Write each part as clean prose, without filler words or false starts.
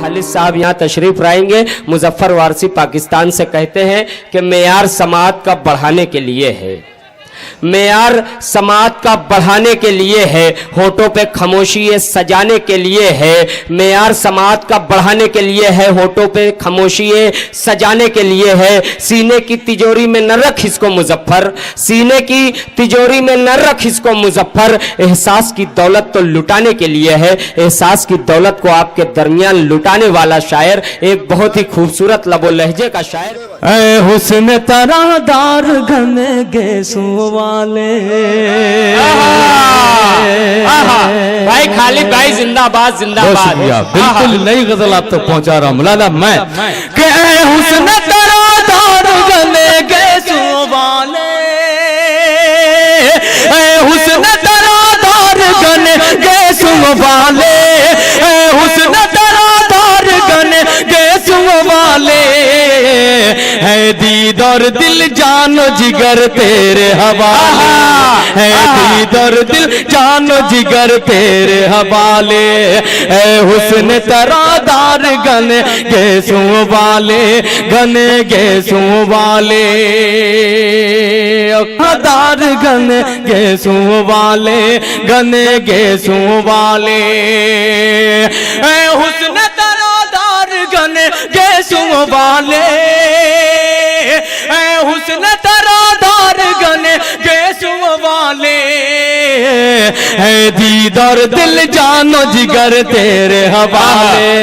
खालिद साहब यहाँ तशरीफ लाएंगे। मुजफ्फर वारसी पाकिस्तान से कहते हैं कि मेयार समाअत का बढ़ाने के लिए है, मेयार समाअत का बढ़ाने के लिए है, होठों पे खामोशी ये सजाने के लिए है, मेयार समाअत का बढ़ाने के लिए है, होठों पे खामोशी ये सजाने के लिए है। सीने की तिजोरी में न रख इसको मुजफ्फर, सीने की तिजोरी में न रख इसको मुजफ्फर, एहसास की दौलत तो लुटाने के लिए है, एहसास की दौलत को आपके दरमियान लुटाने वाला शायर, एक बहुत ही खूबसूरत लबो लहजे का शायर। ऐ हुस्न तरादार घने गेसों वाले, भाई खालिद भाई जिंदाबाद जिंदाबाद। बिल्कुल नई गजल आप तक पहुंचा रहा हूं मौलाना मैं कि ऐ हुस्न तरादार घने गेसों वाले, ऐ हुस्न तरादार घने गेसों वाले, ऐ हुस्न तरादार घने गेसों वाले, है दीद और दिल जानो जिगर तेरे हवाले, है दीद और दिल जानो जिगर तेरे हवाले, है हुस्न तरादार घने गेसों वाले, घने गेसों वाले, दार घने गेसों वाले, घने गेसों वाले, है हुस्न तरादार घने गेसों वाले, ऐ हुस्न तरादार घने गेसों वाले, है दीद और दिल जानो जिगर तेरे हवाले,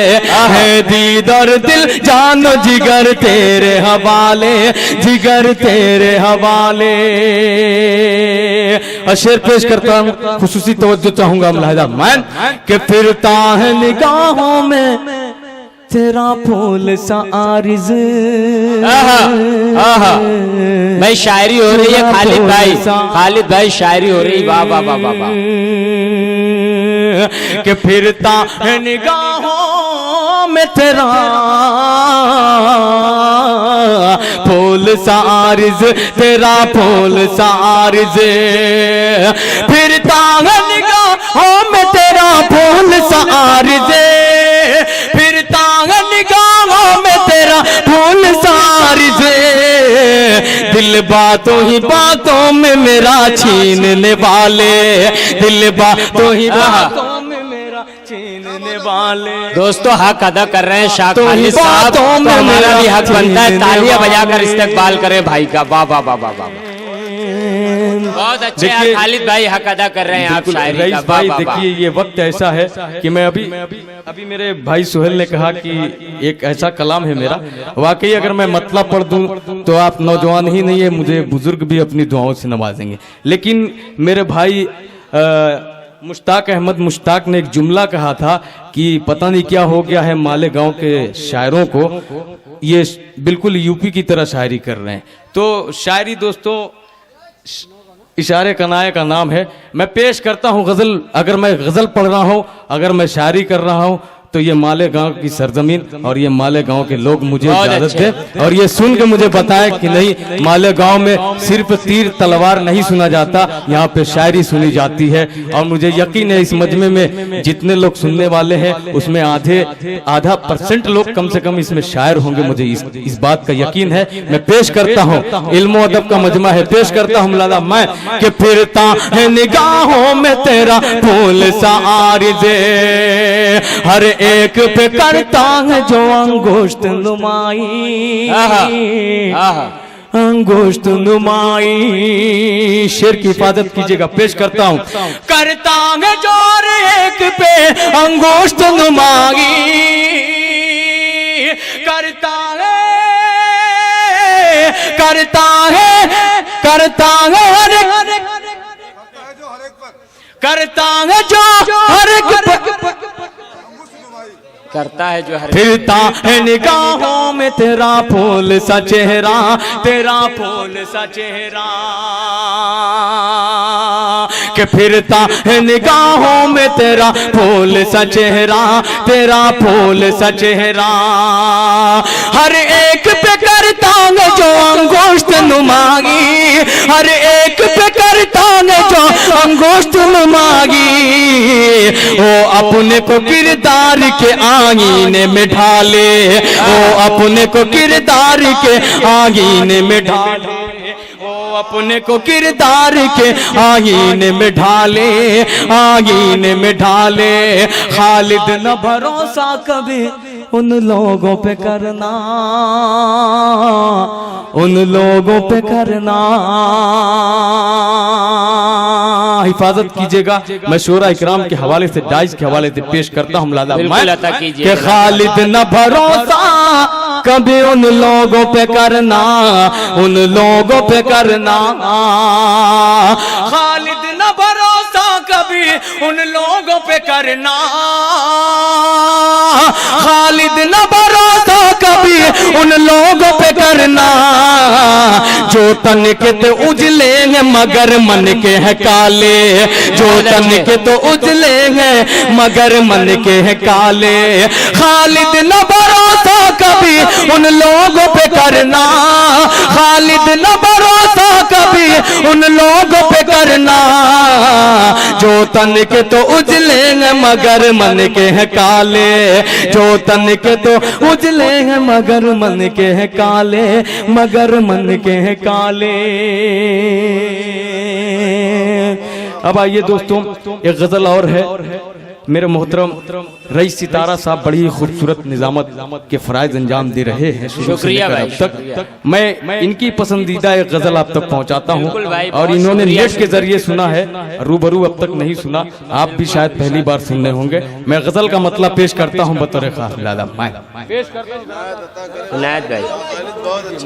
है दीद और दिल जानो जिगर तेरे हवाले, जिगर तेरे हवाले। शेर पेश करता हूँ, खुसूसी तवज्जो चाहूंगा मुलाहिदा मैं कि फिरता है निगाहों में तेरा फूल सा आरिज़। भाई शायरी हो रही है खालिद भाई, खालिद भाई शायरी हो रही, वाह वाह वाह वाह वाह। कि फिरता है निगाहों में तेरा फूल सा आरिज़, तेरा फूल सा आरिज़, फिरता है निगाहों में तेरा फूल सा आरिज़, फिरता है निगाहों में तेरा फूल सा आरिज़, दिल बातों ही बातों में मेरा छीनने वाले, दिल बातों ही बातों में मेरा छीनने वाले। दोस्तों हक अदा कर रहे हैं शाह खालिद साहब, तो हमारा भी हक बनता है तालियां बजाकर इस्तकबाल करें भाई का। वाह वाह वाह वाह वाह, बहुत अच्छे हैं खालिद भाई, हक अदा कर रहे हैं आप शायरी का। भाई देखिए ये वक्त ऐसा है कि मैं अभी मेरे भाई सुहेल ने कहा कि एक ऐसा कलाम है मेरा, वाकई अगर मैं मतलब पढ़ दूं तो आप नौजवान ही नहीं है, मुझे बुजुर्ग भी अपनी दुआओं से नवाजेंगे। लेकिन मेरे भाई मुश्ताक अहमद मुश्ताक ने एक जुमला कहा था कि पता नहीं क्या हो गया है मालेगांव के शायरों को, ये बिल्कुल यूपी की तरह शायरी कर रहे हैं। तो शायरी दोस्तों इशारे कनाए का नाम है। मैं पेश करता हूँ गजल, अगर मैं गजल पढ़ रहा हूँ, अगर मैं शायरी कर रहा हूँ तो ये मालेगांव की सरजमीन और ये मालेगांव के लोग मुझे इजाजत दे और ये सुन के मुझे बताएं कि नहीं मालेगांव में सिर्फ तीर तलवार नहीं सुना जाता, यहाँ पे शायरी सुनी जाती है। और मुझे यकीन है इस मजमे में जितने लोग सुनने वाले हैं उसमें आधा % लोग कम से कम इसमें शायर होंगे, मुझे इस बात का यकीन है। मैं पेश करता हूँ, इल्म अदब का मजमा है, पेश करता हूँ लाला मैं कि फिरता है निगाहों में तेरा फूल सा आरिज़े, हर एक पे करता है जो अंगुष्ठ नुमाई, अंगुष्ठ नुमाई। शेर की हिफाजत कीजिएगा, पेश करता हूँ। करता है जो हर एक पे अंगुष्ठ नुमाई, करता है करता है करता है करता है जो हर एक करता है जो हर फिरता है निगाहों में तेरा फूल सा चेहरा, तेरा फूल सा चेहरा, कि फिरता है निगाहों में तेरा फूल सा चेहरा, तेरा फूल सा चेहरा, हर एक पे करता है जो अंगुष्ठ नुमागी, हर एक पे करता है जो अंगुष्ठ नुमागी। ओ अपने को किरदार के आईने में ढाले, वो अपने को किरदार के आईने में ढाले, वो अपने को किरदार के आईने में ढाले, आईने में ढाले। खालिद न भरोसा कभी उन लोगों पे करना, उन लोगों पे करना। हिफाजत कीजिएगा। मैं शोरा इकराम के हवाले से, डाइज के हवाले से पेश करता हूँ लाला कि खालिद न भरोसा कभी उन लोगों पे करना, उन लोगों पे करना। खालिद न भरोसा कभी उन लोगों पे करना, खालिद न भरोसा कभी उन लोगों पे करना, जो तन के तो उजले हैं मगर मन के हैं काले, जो तन के तो उजले हैं मगर मन के हैं काले। खालिद न भरोसा कभी उन लोगों पे करना, खालिद न भरोसा कभी उन लोगों पे करना, जो तन के तो उजले हैं मगर मन के हैं काले, जो तन के तो उजले हैं मगर मन के हैं काले, मगर मन के हैं काले। अब आइए दोस्तों, एक गजल और है। मेरे मोहतरम रईस सितारा साहब बड़ी खूबसूरत निजामत के फराइज अंजाम दे रहे हैं शुक्रिया भाई, अब तक मैं इनकी पसंदीदा एक गजल आप तक पहुंचाता हूं, और इन्होंने नेट के जरिए सुना है, रूबरू अब तक नहीं सुना, आप भी शायद पहली बार सुनने होंगे। मैं गजल का मतलब पेश करता हूं बतौर खास लाला इनायत भाई,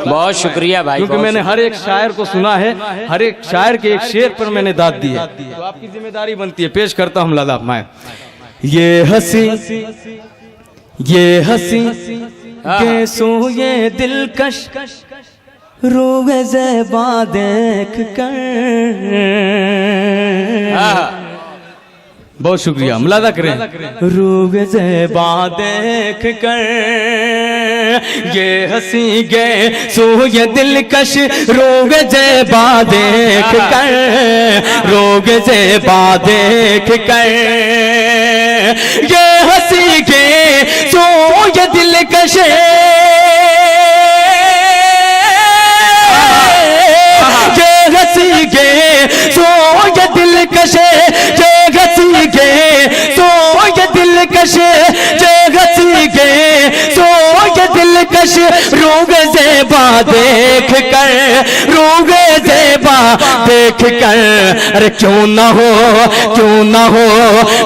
बहुत शुक्रिया भाई, क्योंकि मैंने हर एक शायर को सुना है, हर एक शायर के एक शेर पर मैंने दाद दी है, तो आपकी जिम्मेदारी बनती है। पेश करता हूं लाला मैं। ये हंसी कैसो ये दिलकश रोए ज़ेबा देख कर। बहुत शुक्रिया, मुलादा करें। रोए ज़ेबा देख कर ये हंसी गए सो ये दिलकश, रोए ज़ेबा देख कर, रोए ज़ेबा देख कर ये हंसी गए सो ये दिलकश, ये हंसी गए सो ये दिलकश, ये हंसी गए सो ये दिलकश, ये हंसी गए सो ये दिलकश, रोगे ज़ेबा देख कर, रोगे ज़ेबा देख कर। अरे क्यों ना हो, क्यों ना हो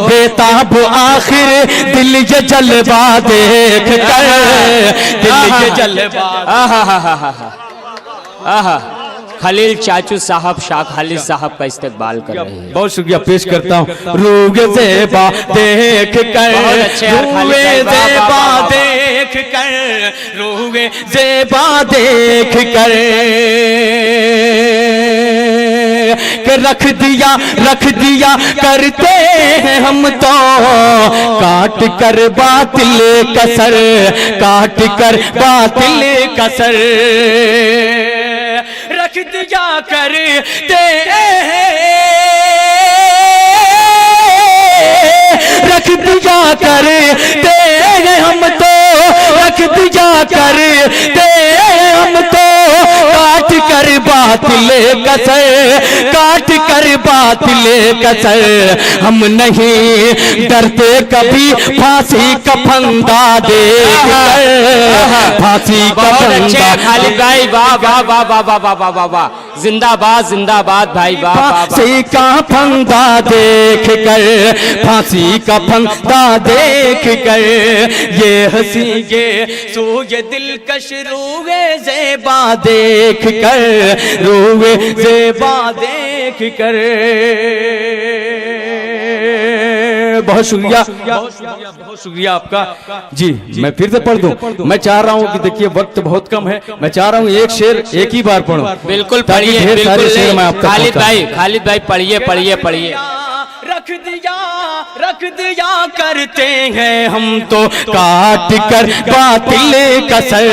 बेताब आखिर दिल ये जलवा देख कर, दिल ये जलवा। आहा, खलील चाचू साहब, शाह खालिद साहब का इस्तेकबाल कर रहे हैं। बहुत शुक्रिया, पेश करता हूँ। रोगे ज़ेबा देख कर, रोगे ज़ेबा देख कर, रोगे ज़ेबा देख कर के रख दिया करते हैं हम तो, काट कर बातिल कसर, काट कर बातिल कसर, रख दिया करते रख दिया करते हम तो, रख दिया करते हम तो, काट कर बातिल कसर, काट कर बातिल कसर। हम नहीं डरते कभी फांसी का फंदा देख कर, फांसी का फंदा। खालिद भाई वाह वाह वाह वाह वाह वाह वाह वाह वाह, जिंदाबाद जिंदाबाद भाई, वाह वाह। फांसी का फंदा देख कर, फांसी का फंदा देख कर ये हंसी के सो ये दिलकश, रोए ज़ेबा देख कर, रोए ज़ेबा देख कर। बहुत शुक्रिया, बहुत शुक्रिया आपका जी। मैं फिर से पढ़ दूं, मैं चाह रहा हूं कि देखिए वक्त बहुत कम है, मैं चाह रहा हूं एक शेर एक ही बार पढ़ूं। बिल्कुल पढ़िए, खालिद भाई पढ़िए पढ़िए पढ़िए। रख दिया करते हैं हम तो, काट कर बातिल कसर,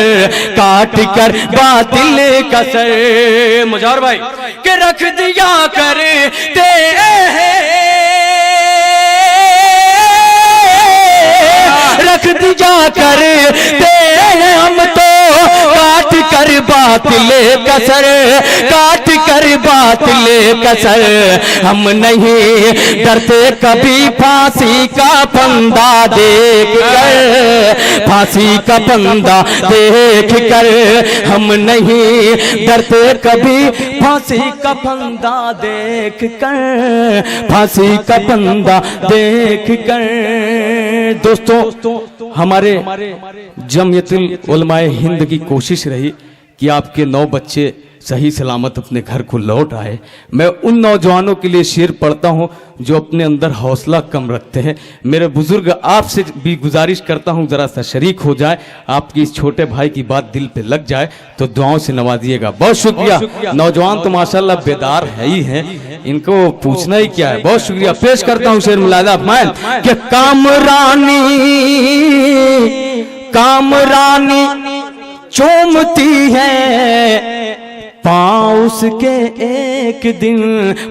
काट कर बातिल कसर। मुजार भाई के रख दिया करते हैं क्या करते हैं हम तो काट कर बातिल कसर, काट कर बातिल कसर। हम नहीं डरते कभी फांसी का फंदा देख कर, फांसी का फंदा देख कर। हम नहीं डरते कभी फांसी का फंदा देख कर, फांसी का फंदा देख कर। दोस्तों, हमारे जमियतुल उलमाए हिंद की कोशिश रही कि आपके 9 बच्चे सही सलामत अपने घर को लौट आए। मैं उन नौजवानों के लिए शेर पढ़ता हूं जो अपने अंदर हौसला कम रखते हैं। मेरे बुजुर्ग, आपसे भी गुजारिश करता हूं जरा सा शरीक हो जाए, आपकी इस छोटे भाई की बात दिल पे लग जाए तो दुआओं से नवाजिएगा। बहुत शुक्रिया। नौजवान तो माशाल्लाह बेदार है ही हैं, इनको पूछना ही क्या है। बहुत शुक्रिया। पेश करता हूं शेर मुलादा फरमाएं कि कामरानी, कामरानी चूमती है पाँव उसके एक दिन,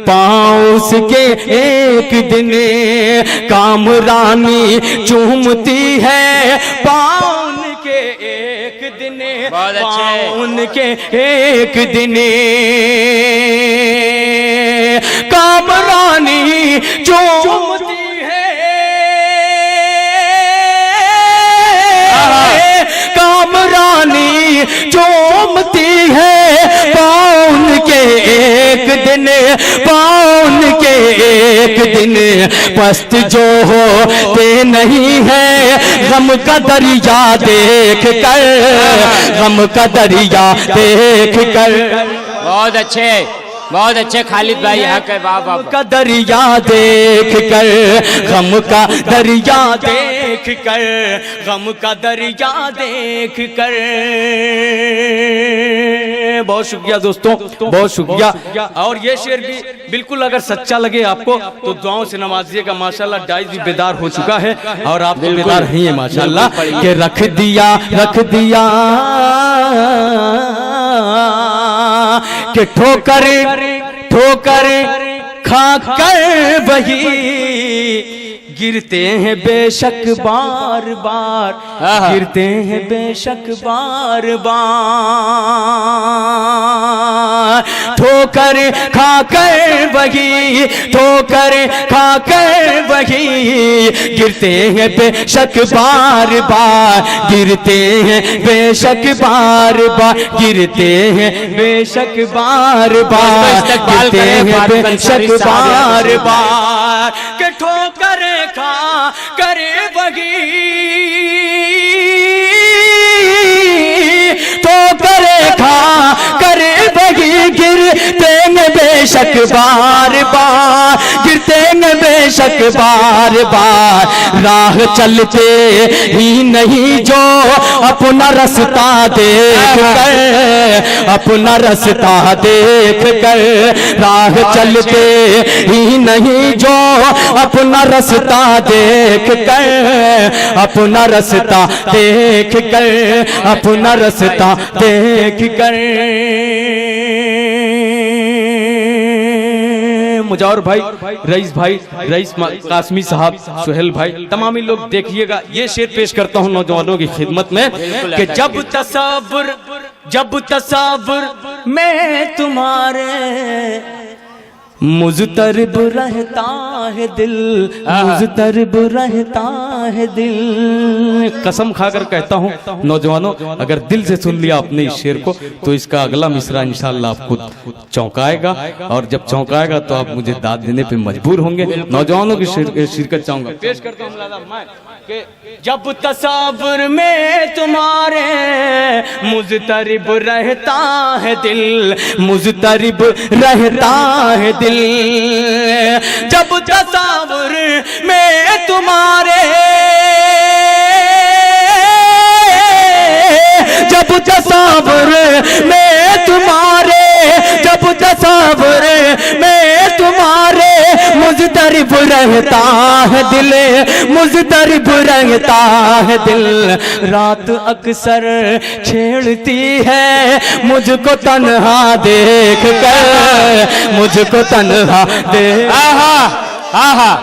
पाँव उसके एक दिन। कामरानी चूमती है पाँव उनके एक दिन, पाँव उनके एक दिन। कामरानी चूमती है, कामरानी चूमती है पाउन के एक दिन, पाउन के एक दिन। पस्त जो होते नहीं है गम का दरिया देख कर, गम का दरिया देख कर। बहुत अच्छे, बहुत अच्छे खालिद भाई, यहाँ के वाह वाह। का दरिया देख कर, गम का दरिया देख कर, गम का दरिया देख कर। बहुत शुक्रिया दोस्तों, बहुत शुक्रिया। और ये शेर भी बिल्कुल अगर सच्चा लगे आपको तो दुआओं से नवाजिएगा। माशाल्लाह डाइस भी बेदार हो चुका है और आप तो बेदार ही है माशाल्लाह। के रख दिया, रख दिया के ठोकर, ठोकर खाकर वही गिरते हैं बेशक बार बार, गिरते हैं बेशक बार बार। ठोकर खाकर वही, ठोकर खाकर वही गिरते हैं बेशक बार बार, गिरते हैं बेशक बार बार, गिरते हैं बेशक बार बार, गिरते हैं बेशक बार बार। के ठोकर खा करे वही, ठोकर खा करे वही गिरते हैं बेशक बार बार, गिरते हैं बेशक बार बार। राह चलते ही नहीं जो अपना रास्ता देख कर, अपना रास्ता देख कर। राह चलते ही नहीं जो अपना रास्ता देख कर, अपना रास्ता देख कर, अपना रास्ता देख कर। मुजावर भाई, रईस भाई, रईस कासमी साहब, सुहेल भाई, तमामी लोग देखिएगा। ये शेर पेश करता हूँ नौजवानों की खिदमत में कि जब तसव्वुर, जब तसव्वुर में तुम्हारे मुज़तरब रहता है दिल, मुज़तरब रहता है दिल। कसम खाकर कहता हूँ नौजवानों, अगर दिल से सुन लिया आपने इस शेर को तो इसका अगला मिसरा इंशाअल्लाह आपको चौंकाएगा, और जब चौंकाएगा तो आप मुझे दाद देने पे मजबूर होंगे। नौजवानों की शिरकत चाहूंगा। पेश करता हूँ कि जब तसव्वुर में तुम्हारे मुज़तरब रहता है दिल, मुज़तरब रहता है दिल। जब तसव्वुर में तुम्हारे, जब तसव्वुर में तुम्हारे, जब तसव्वुर में तुम्हारे मुज़तरब रहता है दिल, मुज़तरब रहता है दिल। रात अक्सर छेड़ती है मुझको तन्हा देख कर, मुझको तन्हा देख। आहा आहा,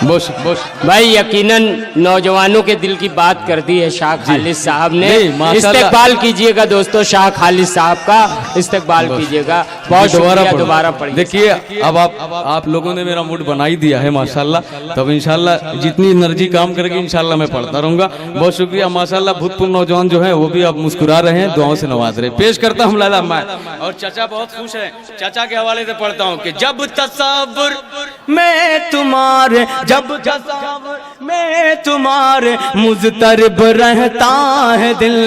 भाई यकीनन नौजवानों के दिल की बात कर दी है शाह खालिद साहब ने। इस्तेकबाल कीजिएगा दोस्तों, शाह खालिद साहब का इस्तेकबाल कीजिएगा। बहुत शुक्रिया, दोबारा पढ़िए। देखिए अब आप लोगों ने मेरा मूड बना ही दिया है माशाल्लाह। तब इंशाल्लाह जितनी एनर्जी काम करेगी इंशाल्लाह मैं पढ़ता रहूंगा। बहुत शुक्रिया माशाल्लाह। भूतपूर्व नौजवान जो है वो भी अब मुस्कुरा रहे हैं, दुआओं से नवाज रहे। पेश करता हूँ लाला मैं, और चाचा बहुत खुश है। चाचा के हवाले से पढ़ता हूँ कि जब तसव्वुर में तुम्हारे, जब तसव्वुर में तुम्हारे मुज़तरब रहता है दिल,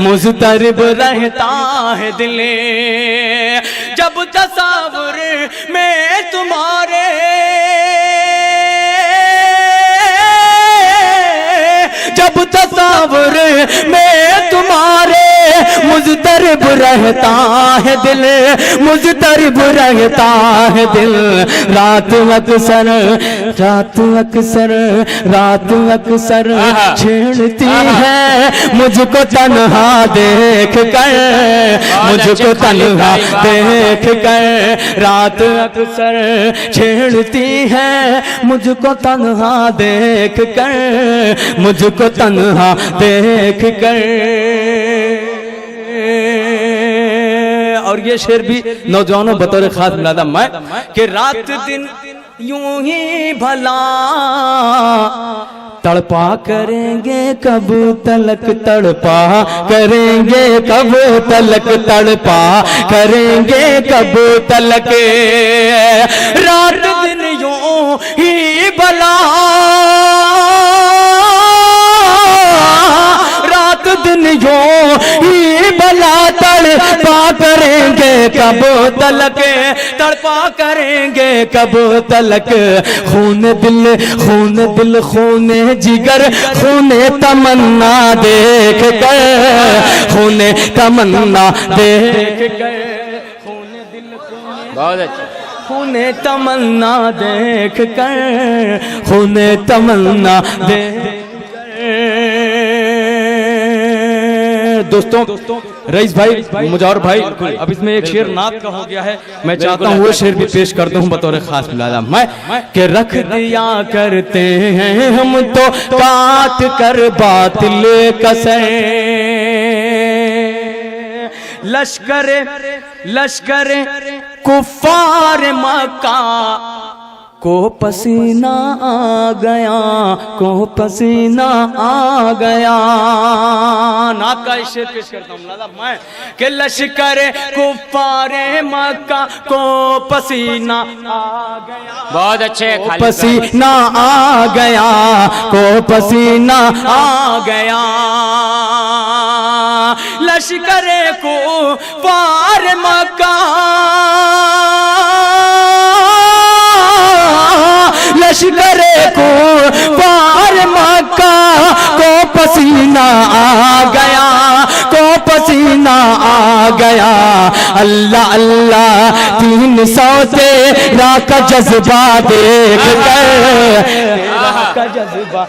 मुज़तरब रहता है दिल। जब तसव्वुर में तुम्हारे, जब तसव्वुर में तुम्हारे मुज़तरब रहता है दिल, मुज़तरब रहता है दिल। रात अक्सर, रात अक्सर, रात अक्सर छेड़ती है मुझको तन्हा देख कर, मुझको तन्हा देख कर। रात अक्सर छेड़ती है मुझको तन्हा देख कर, मुझको तन्हा देख कर। और ये शेर भी नौजवानों बतौर खास मिलादा मैं कि रात दिन यूं ही भला तड़पा करेंगे कब तलक, तड़पा करेंगे कब तलक, तड़पा करेंगे कब तलक। रात दिन यूं ही भला, रात दिन यूं ही भला तड़पा करेंगे कब तलक, तड़पा करेंगे कब तलक। खून दिल, खून दिल, खून जिगर, खून तमन्ना देख कर, खून तमन्ना देख कर। खून दिल, बहुत अच्छा। खून तमन्ना देख कर, खून तमन्ना देख कर। दोस्तों रईस भाई, मुजावर भाई, अब इसमें एक शेर नात का हो गया है, मैं चाहता हूँ वो शेर भी पेश कर दूं बतौर खास मिलादा मैं कि रख दिया करते हैं हम तो काट कर बातिल कसर, लश्कर लश्कर कुफार मक्का को पसीना आ गया, को पसीना आ गया। नात का शेर पेश करता हूँ लाला मैं कि लश्कर कुफारे मक्का को पसीना आ गया। बहुत अच्छे, पसीना आ गया, को पसीना आ गया। लश्कर कुफार मक्का, लश्कर को पार मक्का को पसीना आ गया, को पसीना आ गया। अल्लाह अल्लाह 300 तेरा का जज्बा देख कर, तेरा का जज्बा।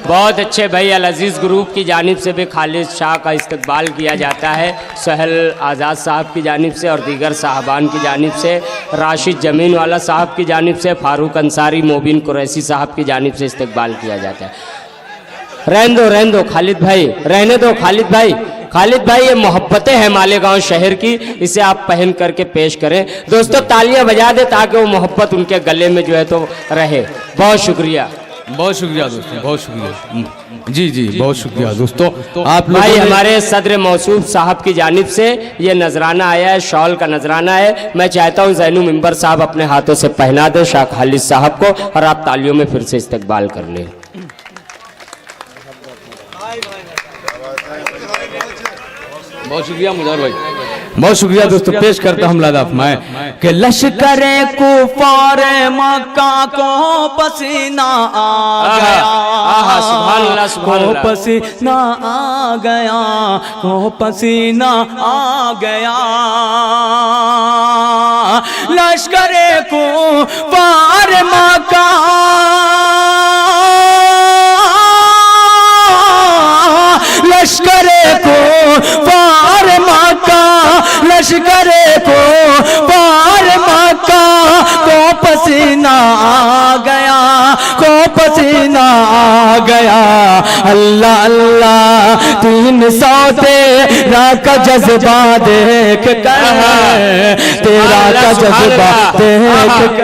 बहुत अच्छे भाई। अल अजीज़ ग्रुप की जानिब से भी खालिद शाह का इस्तकबाल किया जाता है, सहल आज़ाद साहब की जानिब से और दीगर साहबान की जानिब से, राशिद जमीन वाला साहब की जानिब से, फारूक अंसारी, मोबिन कुरैशी साहब की जानिब से इस्तकबाल किया जाता है। रहने दो खालिद भाई, रहने दो खालिद भाई। खालिद भाई ये मोहब्बतें हैं मालेगांव शहर की, इसे आप पहन करके पेश करें। दोस्तों तालियां बजा दे ताकि वो मोहब्बत उनके गले में जो है तो रहे। बहुत शुक्रिया, बहुत शुक्रिया दोस्तों, बहुत शुक्रिया। जी जी बहुत शुक्रिया दोस्तों। आप लोग भाई हमारे सदर मौसूफ साहब की जानिब से ये नजराना आया है, शॉल का नजराना है। मैं चाहता हूँ ज़ैनू मिंबर साहब अपने हाथों से पहना दे शाह खालिद साहब को, और आप तालियों में फिर से इस्तकबाल कर लें। बहुत शुक्रिया मुजावर भाई, बहुत शुक्रिया दोस्तों। पेश करता हूँ लादाफ मैं कि लश्कर कुफार मक्का को पसीना आ गया, सुभान अल्लाह, सुभान अल्लाह। को पसीना आ गया, को पसीना आ गया। लश्कर कुफार मक्का, लश्कर को पार मक्का, लश्कर को पार मक्का को पसीना आ गया अल्लाह अल्लाह 300 तेरा का जज्बा देख कर तेरा का जज्बा देख कर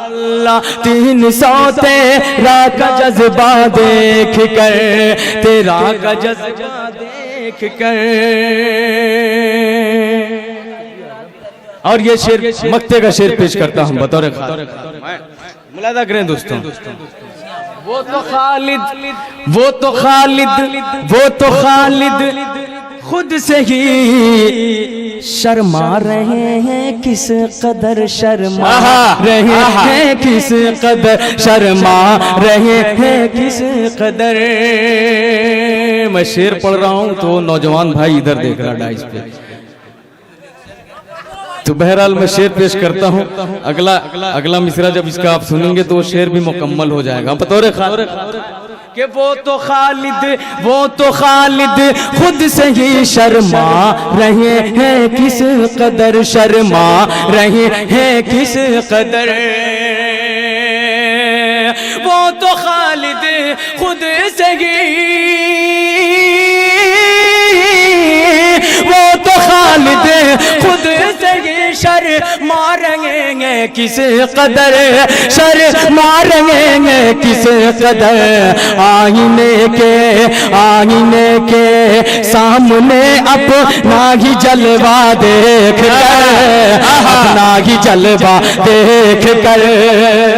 अल्लाह 300 तेरा का जज्बा देख कर तेरा का जज्बा देख कर। और ये शेर मक्ते का शेर पेश करता हूं बतौर मुलादा करें दोस्तों। वो तो खालिद खुद से ही शर्मा रहे हैं किस कदर शर्मा रहे हैं किस कदर शर्मा रहे हैं किस कदर। मैं शेर पढ़ रहा हूं तो नौजवान भाई इधर देख रहा डाइस पे, तो बहरहाल मैं शेर पेश करता हूं। अगला मिसरा जब इसका आप सुनेंगे तो वो शेर भी मुकम्मल हो जाएगा। बतौर कि वो तो खालिद खुद से ही शर्मा रहे हैं किस कदर शर्मा रहे हैं किस कदर। वो तो खालिद खुद से ही वो तो खालिद खुद से ही शर्मा रहे किस कदर शर्मा रहे किस कदर। आईने के सामने अपना ही जलवा देख कर अपना ही जलवा देख कर।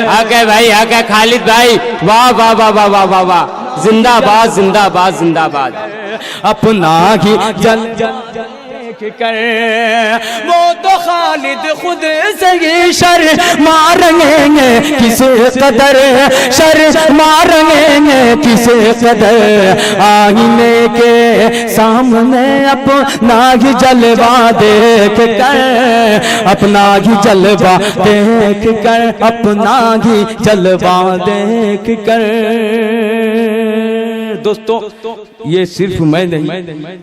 आगे भाई आगे खालिद भाई, वाह वाह वाह वाह वाह वाह वाह, जिंदाबाद जिंदाबाद जिंदाबाद। अपना ही जल कर वो तो खालिद खुद से ही शर्मा रहे किस कदर शर्मा रहे किस कदर। आईने के सामने अपना ही जलवा देख कर अपना ही जलवा देख कर अपना ही जलवा देख कर। दोस्तों ये सिर्फ मैं नहीं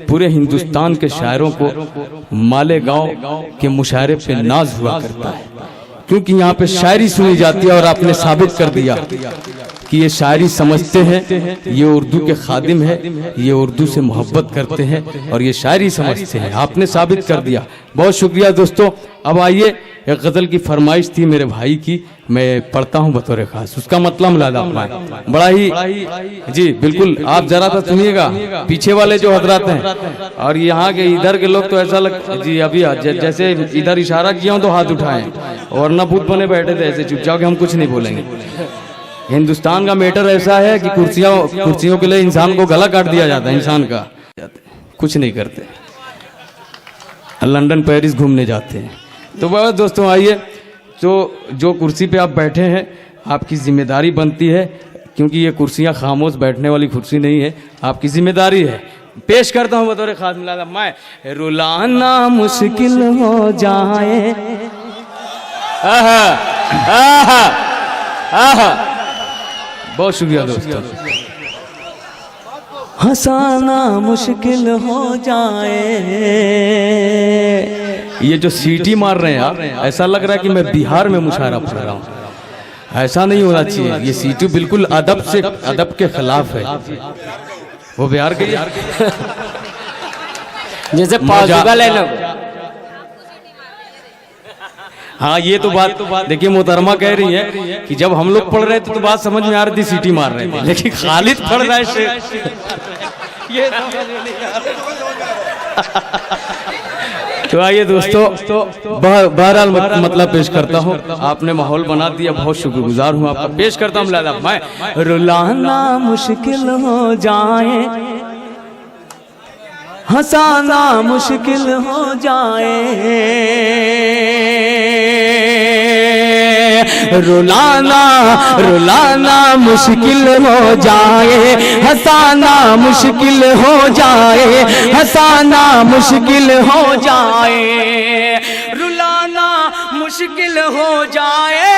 पूरे हिंदुस्तान के शायरों को मालेगांव के मुशायरे पे नाज हुआ करता है, क्योंकि यहाँ पे शायरी सुनी जाती है और आपने साबित कर दिया कि ये शायरी समझते हैं, ये उर्दू के खादिम है, ये उर्दू से मोहब्बत करते हैं और ये शायरी समझते हैं। आपने साबित कर दिया, बहुत शुक्रिया दोस्तों। अब आइए, एक गज़ल की फरमाइश थी मेरे भाई की, मैं पढ़ता हूँ बतौर खास, उसका मतलब लादा बड़ा ही जी बिल्कुल। आप जरा तो सुनिएगा, पीछे वाले जो हजरात हैं और यहाँ के इधर के लोग तो ऐसा लग जी अभी जैसे इधर इशारा किया हूँ तो हाथ उठाएं, वरना भूत बने बैठे थे ऐसे चुपचाप कि हम कुछ नहीं बोलेंगे। हिंदुस्तान का मैटर ऐसा है कि कुर्सियों के लिए इंसान को गला काट दिया जाता है, इंसान का कुछ नहीं करते, लंदन पेरिस घूमने जाते हैं। तो बस दोस्तों आइए, तो जो कुर्सी पे आप बैठे हैं आपकी जिम्मेदारी बनती है, क्योंकि ये कुर्सियां खामोश बैठने वाली कुर्सी नहीं है, आपकी जिम्मेदारी है। पेश करता हूँ बतौर खास मिलादा, मैं रुलाना मुश्किल हो जाए बहुत शुक्रिया दोस्तों। हंसाना मुश्किल हो जाए, ये जो सीटी मार रहे हैं यार, ऐसा लग रहा है कि मैं बिहार में मुशायरा पढ़ रहा हूँ, ऐसा नहीं होना चाहिए। ये सीटी बिल्कुल अदब के खिलाफ है। वो बिहार के जैसे पॉसिबल है ना। हाँ ये तो बात देखिए मोहतरमा कह रही है कि जब हम लोग पढ़ रहे थे तो बात समझ में आ रही थी, सीटी मार रहे थे, लेकिन खालिद पढ़ रहा है ये तो आइए दोस्तों, बहरहाल मतलब पेश करता हूँ, आपने माहौल बना दिया, बहुत शुक्रगुजार हूँ आपका। पेश करता हूँ लादा, मैं रुलाना मुश्किल हो जाए, हंसाना मुश्किल हो जाए, रुलाना मुश्किल हो जाए, हंसाना मुश्किल हो जाए, हंसाना मुश्किल हो जाए, रुलाना मुश्किल हो जाए,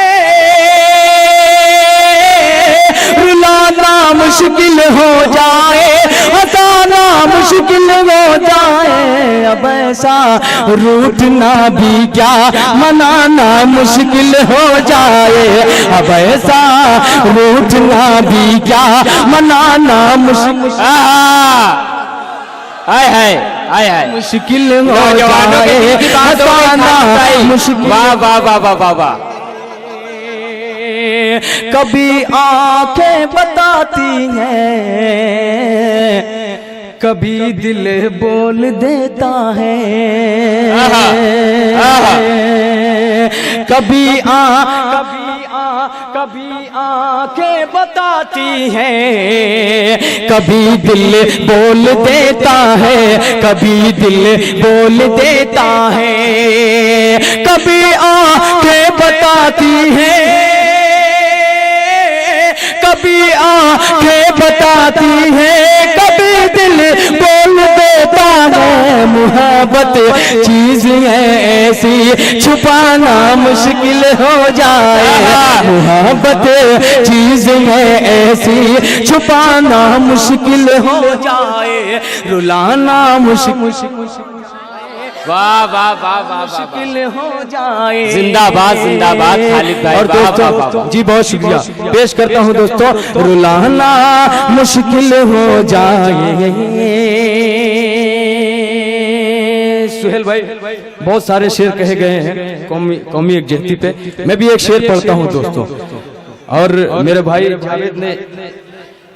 रुलाना मुश्किल हो जाए, हंसाना मुश्किल हो जाए। अब ऐसा रूठना भी क्या मनाना मुश्किल हो जाए, अब ऐसा रूठना भी क्या मनाना मुश्किल, हाय हाय हाय हाय मुश्किल हो नौजवानों के दिल की बातों में जाए, मुश्किल। वाह वाह वाह वाह वाह वाह। कभी आंखें बताती हैं, कभी दिल बोल देता है, कभी आंखें बताती हैं, कभी दिल बोल देता है, कभी दिल बोल देता है, कभी आंखें बताती हैं, कभी आंखें बताती है, कभी दिल बोल देता है। मोहब्बत चीज है ऐसी छुपाना मुश्किल हो जाए, मोहब्बत चीज है ऐसी छुपाना मुश्किल हो जाए, रुलाना मुश्किल, वाह वाह वाह वाह मुश्किल हो जाए। जिंदाबाद जिंदाबाद खालिद भाई। और वाह, वाह, वाह, दोस्तों वाह। जी बहुत शुक्रिया पेश करता हूं दोस्तों, रुलाना मुश्किल हो जाए। सुहेल भाई बहुत सारे शेर कहे गए हैं कौमी यकजहती पे, मैं भी एक शेर पढ़ता हूं दोस्तों, और मेरे भाई जावेद ने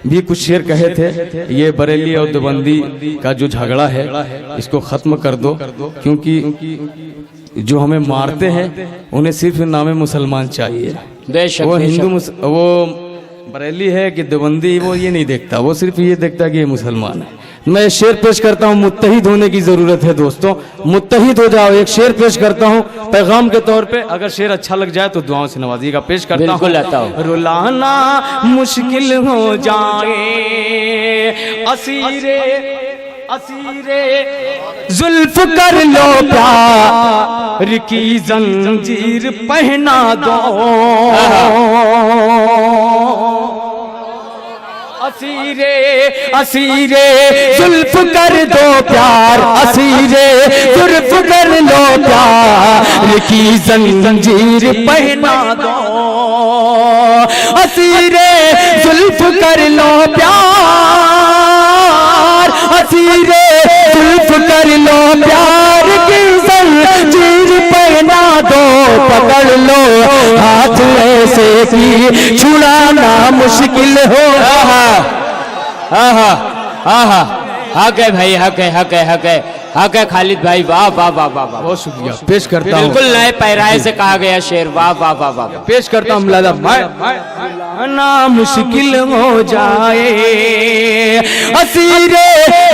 भी कुछ शेर कहे थे, ये बरेली और देवबंदी का जो झगड़ा है इसको खत्म कर दो, क्योंकि जो हमें मारते हैं उन्हें सिर्फ नामे मुसलमान चाहिए। बेशक वो हिंदू वो बरेली है कि देवबंदी, वो ये नहीं देखता, वो सिर्फ ये देखता है कि ये मुसलमान है। मैं शेर पेश करता हूँ, मुत्तहिद होने की जरूरत है दोस्तों, मुत्तहिद हो जाओ। एक शेर पेश करता हूँ पैगाम के तौर पे, अगर शेर अच्छा लग जाए तो दुआओं से नवाजिएगा। पेश करता हूँ, बिल्कुल आता हूँ। रुलाना मुश्किल हो जाए, असीरे असीरे जुल्फ कर लो प्यार की जंजीर पहना दो, असीरे असीरे जुल्फ कर दो प्यार, असीरे जुल्फ कर लो प्यार की जंजीर पहना दो, असीरे जुल्फ कर लो प्यार, असीरे जुल्फ कर लो प्यार की जंजीर पहना दो, पकड़ लो हाथ ऐसे की छुड़ाना मुश्किल हो। हक है भाई, हक है हक है हक है हक है खालिद भाई। वाह वाह वाह वाह वाह, बहुत शुक्रिया पेश करता हूँ। बिल्कुल नए पैराए से कहा गया शेर। वाह वाह वाह वाह। पेश करता हूँ लाला ना मुश्किल हो जाए, असीरे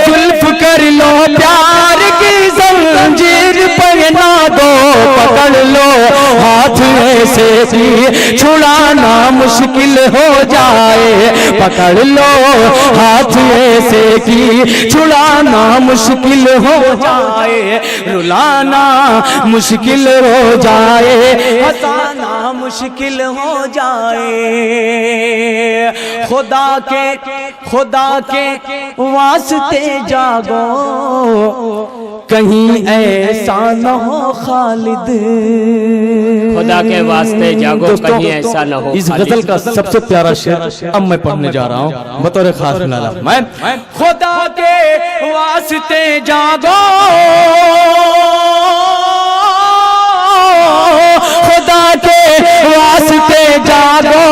जुल्फ कर लो प्यार की जंजीर पहना दो, पकड़ लो हाथ ऐसे की छुड़ाना मुश्किल हो जाए, पकड़ लो हाथ ऐसे की छुड़ाना मुश्किल हो जाए, रुलाना मुश्किल हो जाए, हंसाना मुश्किल हो जाए। खुदा के वास्ते जागो, कहीं ऐसा न हो खालिद, खुदा के वास्ते जागो कहीं ऐसा न हो। इस गजल का सबसे प्यारा शेर अब मैं पढ़ने जा रहा हूँ बतौर खास मिलाला। मैं खुदा के वास्ते जागो, खुदा के वास्ते जागो,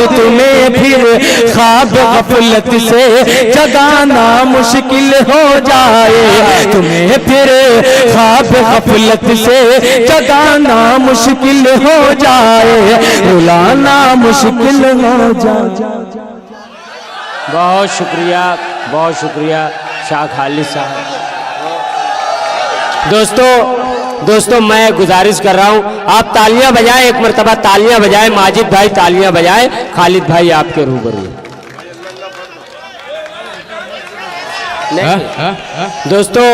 तुम्हें फिर ख्वाब गफलत से जगाना मुश्किल हो जाए, तुम्हें फिर ख्वाब गफलत से जगाना मुश्किल हो जाए, रुलाना मुश्किल हो जाए। बहुत शुक्रिया शाह खालिद साहब। दोस्तों मैं गुजारिश कर रहा हूं आप तालियां बजाएं, एक मर्तबा तालियां बजाएं, माजिद भाई तालियां बजाएं, खालिद भाई आपके रूबरू। दोस्तों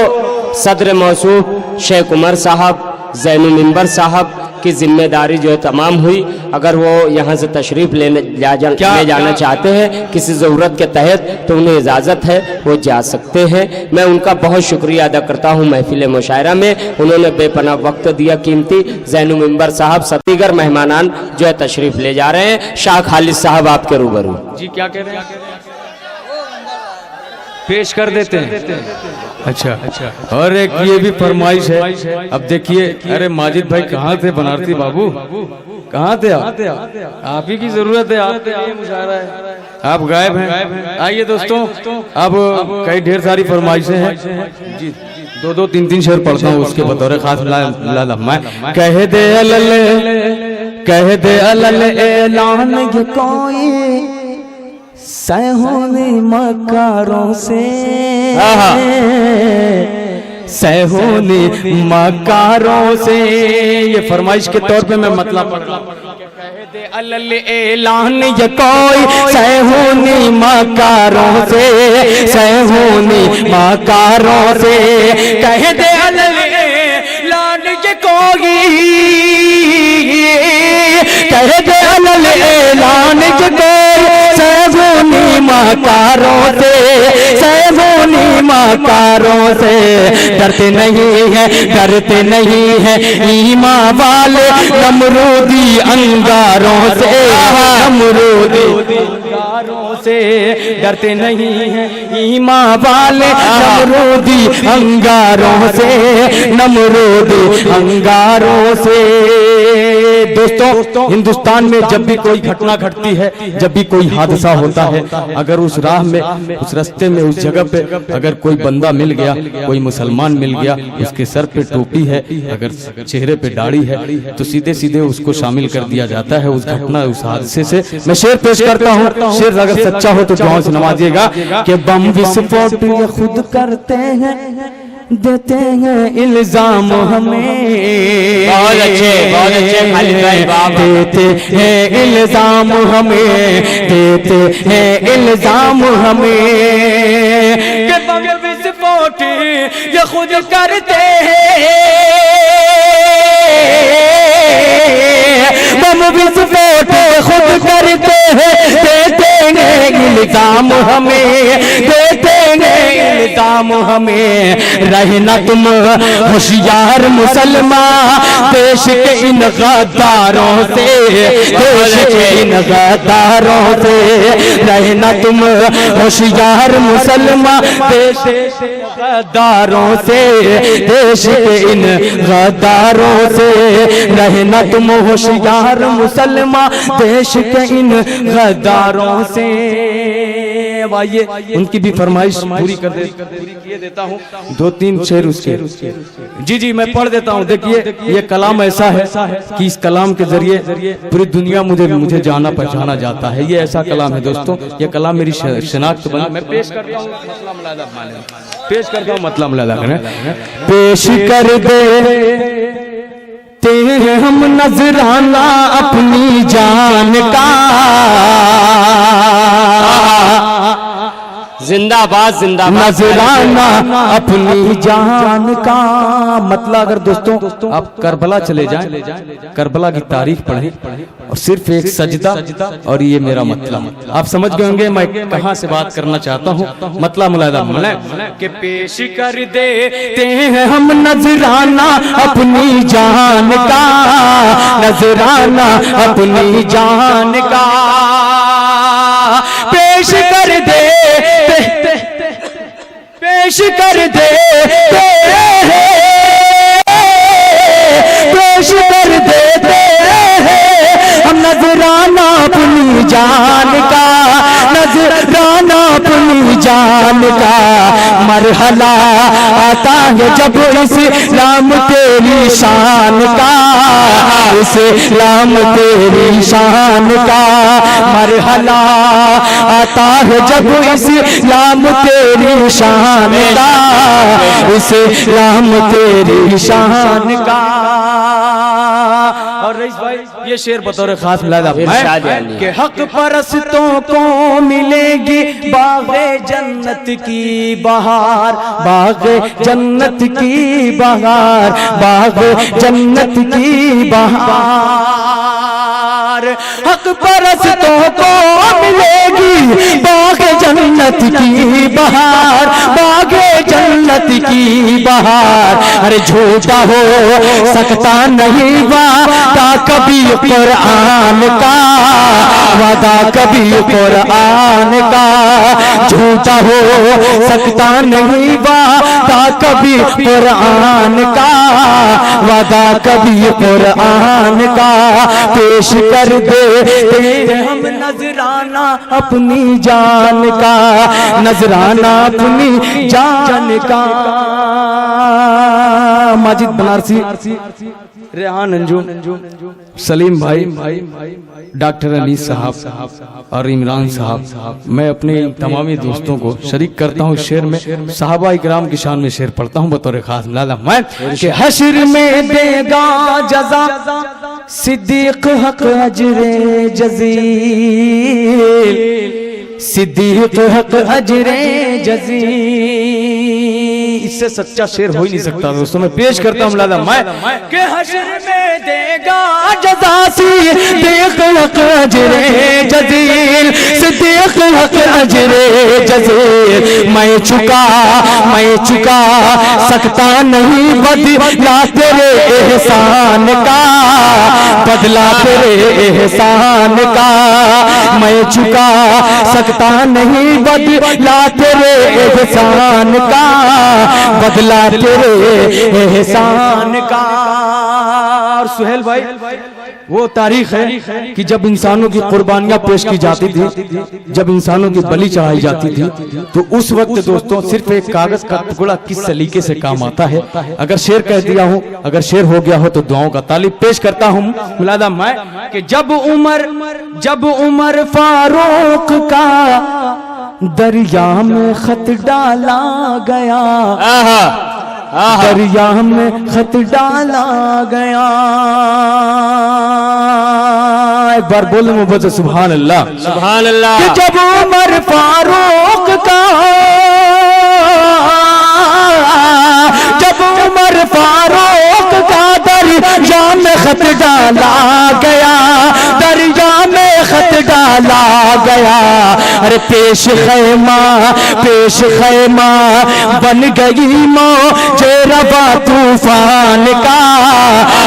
सदर मौसूफ शेख उमर साहब, ज़ैनुल मिंबर साहब की जिम्मेदारी जो है तमाम हुई। अगर वो यहाँ से तशरीफ़ ले जाना चाहते हैं किसी ज़रूरत के तहत तो उन्हें इजाज़त है, वो जा सकते हैं। मैं उनका बहुत शुक्रिया अदा करता हूँ महफिल मुशायरा में, उन्होंने बेपनाह वक्त दिया कीमती। ज़ैनु मिंबर साहब सतीगर मेहमानान जो है तशरीफ़ ले जा रहे हैं। शाह खालिद साहब आपके रूबरू जी क्या कह रहे हैं? पेश कर देते हैं। अच्छा अच्छा, और एक ये भी फरमाइश है। अब देखिए, अरे माजिद भाई कहाँ थे? बनारसी बाबू कहाँ थे आप ही की जरूरत है, आप गायब हैं। आइए दोस्तों, अब कई ढेर सारी फरमाइशें हैं जी, दो तीन शेर पढ़ता हूँ उसके बतौर खास। मैं कह दे अलल ऐलान ये कोई सहूनी मकारों से, सहूनी मकारों से। ये फरमाइश के तौर पे मैं मतलब पढ़ रहा हूँ। कह दे अलल ऐलान ये कोई सहूनी मकारों से, सहूनी मकारों से। कह दे अलल ऐलान ये कोई, कह दे अलल ऐलान ये कोई सहूनी मकारों से, सहूनी मकारों से। डरते नहीं है ईमान वाले नमरूदी अंगारों से, नमरूदी अंगारों से। डरते नहीं है ईमान वाले नमरूदी अंगारों से, नमरूदी अंगारों से। दोस्तों, हिंदुस्तान में जब भी कोई घटना घटती है, जब भी कोई हादसा होता है, अगर उस राह में, उस रास्ते में, उस जगह पे अगर कोई बंदा मिल गया, कोई मुसलमान मिल गया, उसके सर पे टोपी है, अगर चेहरे पे दाढ़ी है, तो सीधे सीधे उसको शामिल कर दिया जाता है उस घटना, उस हादसे से। मैं शेर पेश करता हूँ, शेर अगर सच्चा हो तो दुआओं से नवाजिएगा कि बम विस्फोट ये खुद करते हैं, देते हैं इल्जाम हमें। बहुत अच्छे खालिद भाई, देते हैं इल्जाम हमें, देते हैं इल्जाम हमें। कि बम विस्फोट ये खुद करते हैं, बम विस्फोट खुद करते हैं, देते हैं इल्जाम हमें, देते हैं इल्जाम हमें। रहना तुम होशियार मुसलमान देश के इन गद्दारों से, देश के इन गद्दारों से। रहना तुम होशियार मुसलमान देश के गद्दारों से, देश के इन गद्दारों से। रहना तुम होशियार मुसलमान देश के इन गद्दारों से। आइए उनकी भी फरमाइश पूरी किए देता हूँ, दो तीन शेर उसके। जी मैं पढ़ देता हूँ। देखिए, ये कलाम ऐसा है कि इस कलाम के जरिए पूरी दुनिया मुझे जाना पहचाना जाता है। ये ऐसा कलाम है दोस्तों, ये कलाम मेरी शनाख्त बना। मैं पेश करता हूँ, पेश करता हूँ मतलब पेश कर दे हम नजराना अपनी जान का। जिंदाबाद जिंदाबाद। नजराना अपनी जान का मतलब, अगर दोस्तों आप करबला चले जाएं, करबला की तारीख पढ़ें और सिर्फ एक सजदा, और ये मेरा मतलब आप समझ गए होंगे मैं कहां से बात करना चाहता हूं। मतलब मुलादा के पेश कर देते हैं हम नजराना अपनी जान का, नजराना अपनी जान का। पेश कर दे, पेश कर दे, पेश कर देते हम नजराना अपनी जान का, नजराना अपनी जान का। मरहला आता है जब इस्लाम तेरी शान का, इस्लाम तेरी शान का। मरहला आता है जब इस्लाम तेरी शान का, इस्लाम तेरी शान का। और रईस भाई ये शेर बतौर खास मिलादा के हक परस्तों को मिलेगी बाग़े जन्नत की बहार, बाग़े जन्नत की बहार, बाग़े जन्नत की बहार। बहार, हक परस्तों को मिलेगी बाग जन्नत की बहार, बाग जन्नत की बहार। अरे झूठा हो सकता नहीं वादा कभी कुरान का, वादा कभी कुरान का। झूठा हो सकता नहीं वादा कभी कुरान का, वादा कभी कुरान का। पेश कर दे हम नजराना अपनी जान का, नजराना अपनी जान का। माजिद बनारसी, रेहान अंजुम, सलीम भाई, डॉक्टर अली साहब और इमरान साहब, मैं अपने तमामी दोस्तों को शरीक करता हूँ शेर में। सहाबा इकराम की शान में शेर पढ़ता हूँ बतौर खास मिलादा मैं कि हश्र में देगा जज़ा सिद्दीक हक अजरे जज़ील, सिद्दीक हक अजरे जज़ील। इससे सच्चा शेर हो ही नहीं सकता दोस्तों। मैं पेश करता हूँ मिलादा मैं कि हश्र में देगा जज़ा सिद्दीक हक अजरे जज़ील, सिद्दीक हक अजरे जज़ील। मैं चुका सकता नहीं बदला तेरे एहसान का, बदला तेरे एहसान का। मैं चुका सकता नहीं बदला तेरे एहसान का, बदला तेरे एहसान का। और सुहेल भाई, वो तारीख है कि जब इंसानों की कुर्बानियां पेश की जाती थी, जब इंसानों की बलि चढ़ाई जाती थी, तो उस वक्त दोस्तों सिर्फ एक कागज का टुकड़ा किस सलीके से काम आता है। अगर शेर कह दिया हूं, अगर शेर हो गया हो तो दुआओं का तालिब पेश करता हूं मिलादा मैं कि जब उमर फारूक का दरिया में खत डाला गया, दरिया में खत डाला गया। एक बार बोले मुझे सुभान अल्लाह, सुभान अल्लाह। कि जब उमर फारूक का, जब उमर फारूक का दरिया में खत डाला गया, दरिया में खत डाला गया। अरे पेश खैमा बन गई मौजे रवा तूफान का,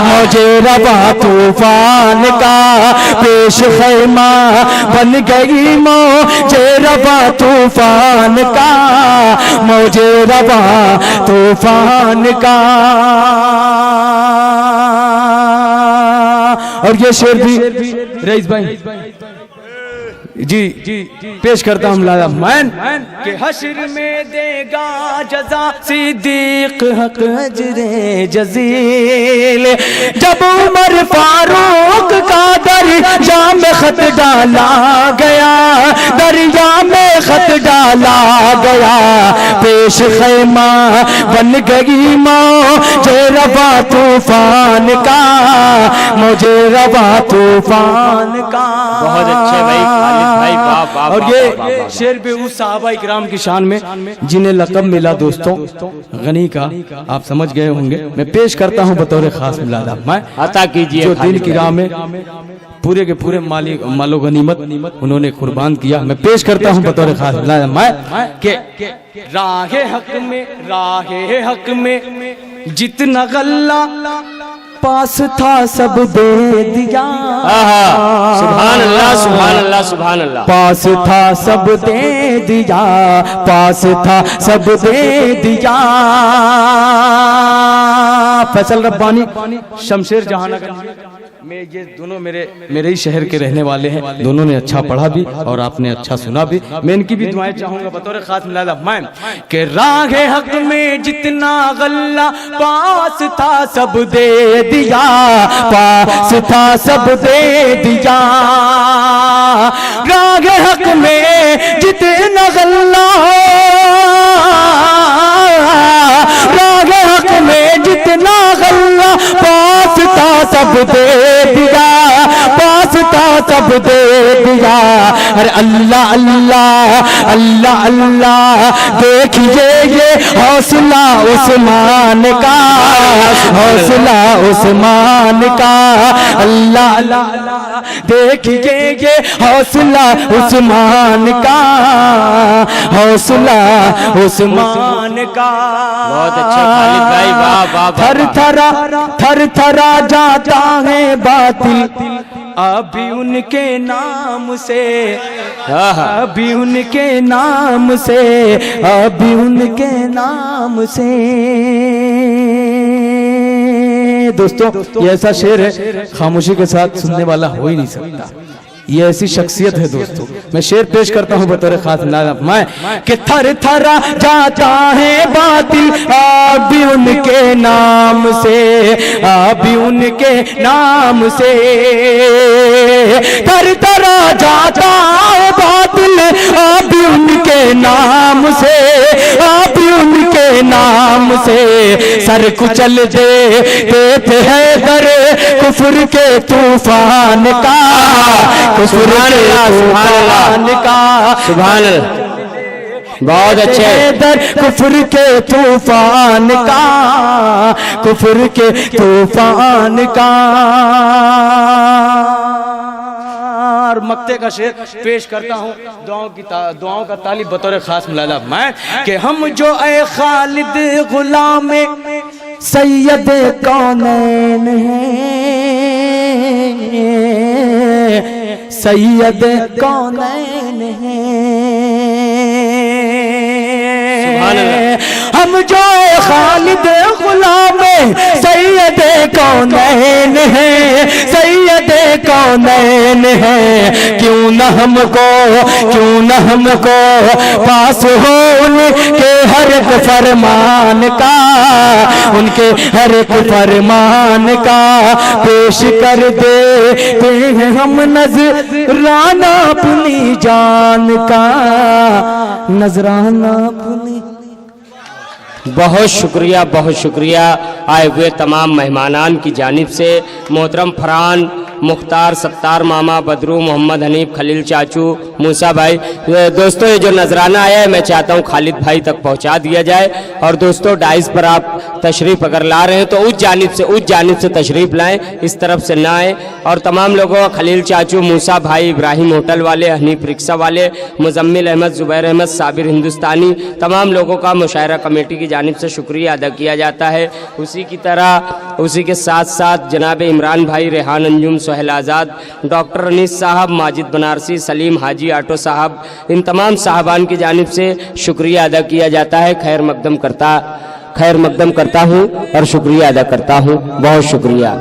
मौजे रवा तूफान का। पेश खैमा बन गई मौजे रवा तूफान का, मौजे रवा तूफान का। और ये शेर भी रईस भाई जी पेश करता हूँ लाला मैं कि हश्र में देगा जज़ा सिद्दीक हक अजरे जज़ील। जब उमर फारूक का दरिया में खत डाला गया, दरिया में खत डाला गया। पेश खैमा बन गई मौजे रवा तूफान का, मौजे रवा तूफान का। बहुत अच्छे भाई, और ये शेर पे उस सहाबा इकराम की शान में जिन्हें लक़ब मिला दोस्तों गनी का, आप समझ गए होंगे। मैं पेश करता हूँ बतौर खास मिलादा मैं अता कीजिए जो दिन की राह में पूरे के पूरे मालो गनीमत उन्होंने कुर्बान किया। मैं पेश करता हूँ बतौर खास मिलादा मैं कि राहे हक में जितना गल्ला पास था सब दे दिया। सुभान अल्लाह, सुभान अल्लाह, सुभान अल्लाह। पास था सब दे दिया, पास था सब दे दिया। फैसल रब्बानी शमशेर जहानगर में, ये दोनों मेरे ही शहर के रहने वाले हैं। दोनों ने अच्छा पढ़ा भी और आपने अच्छा सुना भी। मैं इनकी भी दुआएं चाहूंगा बतौर खास मिलादा मैं कि राहे हक में जितना गल्ला पास था सब दे दिया, पास था सब दे दिया। राहे हक में जितना गल्ला, राहे हक में जितना गल्ला पास था सब दे दिया, पास था सब दे दिया। अरे अल्लाह अल्लाह अल्लाह अल्लाह, देखिए ये हौसला उस्मान का, हौसला उस्मान का। अल्लाह अल्लाह, देखिए ये हौसला उस्मान का, हौसला उस्मान का। बहुत अच्छे खालिद भाई, वाह वाह वाह। थर थरा जाता है बातिल अभी उनके नाम से, अभी उनके नाम से, अभी उनके नाम से। दोस्तों ये ऐसा शेर है खामोशी के साथ सुनने वाला हो ही नहीं सकता। ये ऐसी शख्सियत है दोस्तों। मैं शेर पेश करता हूँ बतौर खास मैं कि थर थरा जाता है बातिल अभी उनके नाम से, अभी उनके नाम से। थर थरा जाता है बातिल अभी उनके नाम से, अभी उनके नाम से। सर कुचल देते हैं दर कुफर के तूफान का, सुभान अल्लाह, सुभान अल्लाह का। सुभान अल्लाह, बहुत अच्छे। दर कुफर के तूफान का, कुफर के तूफान का। और मक्ते का शेर पेश करता हूँ, दुआओं का तालिब बतौर खास मुलाला मैं कि हम जो ए खालिद गुलाम सैयद कौनैन हैं, सैयद कौनैन हैं। हम जो खालिद गुलाम सैयद कौनैन हैं, सैयद कौनैन हैं। क्यों न हमको, क्यों न हमको पास हो उनके हर एक फरमान का, उनके हर एक फरमान का पेश कर देते हैं हम नजराना अपनी जान का, नजराना अपनी। बहुत शुक्रिया, बहुत शुक्रिया आए हुए तमाम मेहमानान की जानिब से। मोहतरम फरहान, मुख्तार, सत्तार मामा, बदरू, मोहम्मद हनीफ, खलील चाचू, मूसा भाई। दोस्तों ये जो नजराना आया है मैं चाहता हूँ खालिद भाई तक पहुँचा दिया जाए। और दोस्तों डाइस पर आप तशरीफ़ अगर ला रहे हैं तो उस जानिब से तशरीफ़ लाएं, इस तरफ से ना आए। और तमाम लोगों, खलील चाचू, मूसा भाई, इब्राहिम होटल वाले, हनीफ रिक्शा वाले, मुजम्मिल अहमद, जुबैर अहमद, साबिर हिंदुस्तानी, तमाम लोगों का मुशायरा कमेटी की जानिब से शुक्रिया अदा किया जाता है। उसी की तरह उसी के साथ साथ जनाब इमरान भाई, रेहान अंजुम, सोहेल आज़ाद, डॉक्टर अनीस साहब, माजिद बनारसी, सलीम हाजी आटो साहब, इन तमाम साहबान की जानिब से शुक्रिया अदा किया जाता है। खैर मकदम करता हूँ और शुक्रिया अदा करता हूँ। बहुत शुक्रिया।